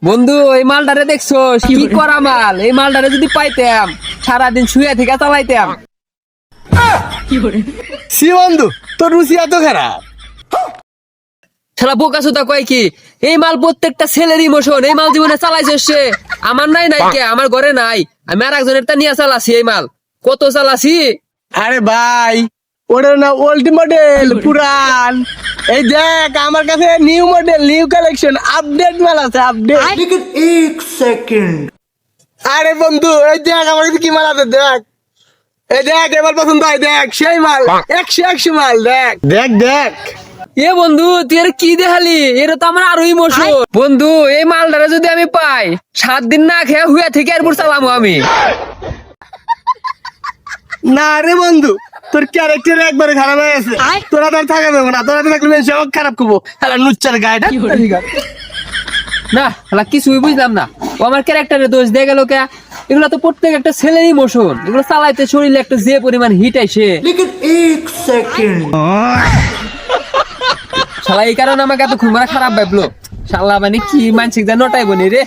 বন্ধু এই মালটারে দেখছো কি করা মাল, এই মালটারে যদি পাইতাম সারাদিন শুয়ে থেকে চালাইতাম। সি বন্ধু, তোর রুচি এত খারাপ? শালা বোকা সুতা কয় কি, এই মাল প্রত্যেকটা ছেলের ইমোশন, এই মাল জীবনে চালাইছে সে। আমার নাই নাই কে, আমার ঘরে নাই, আমি আর একজনের তা নিয়ে চালাছি। এই মাল কত চালাছি। আরে ভাই, ওটা না ওল্ড মডেল, পুরান। এই দেখ আমার কাছে new model, new collection, update মাল আছে, আপডেট। लेकिन एक सेकंड আরে বন্ধু, এই দেখ আমার কাছে কি মাল আছে, দেখ। এই দেখ এবার পছন্দ হয়, দেখ সেই মাল, 100 মাল, দেখ দেখ দেখ। এ বন্ধু তুই এর কি দেখালি, এটা তো আমার আরো ইমোশন। বন্ধু এই মালটারে যদি আমি পাই, 7 দিন না খেয়ে হুয়া থেকে এরপর চালামো আমি। না রে বন্ধু, তোর ক্যারেক্টার একবারে খারাপ হয়ে গেছে। তোরা তো আর থাকা যাবে না, তোরা তো থাকলে বেশি আমাকে খারাপ করবো। হ্যাঁ, লুচ্চার গায়েটা। না শালা কিছুই বুঝলাম না, ও আমার ক্যারেক্টারে দোষ দিয়ে গেল কে? এগুলো তো প্রত্যেক একটা ছেলের ইমোশন, এগুলো চালাইতে শরীরে একটা যে পরিমাণ হিট আইসে। लेकिन एक सेकंड শালা এই কারণে আমাকে এত খুব খারাপ ভাবলো। শালা মানে কি মানসিক যা নটাই বনি রে।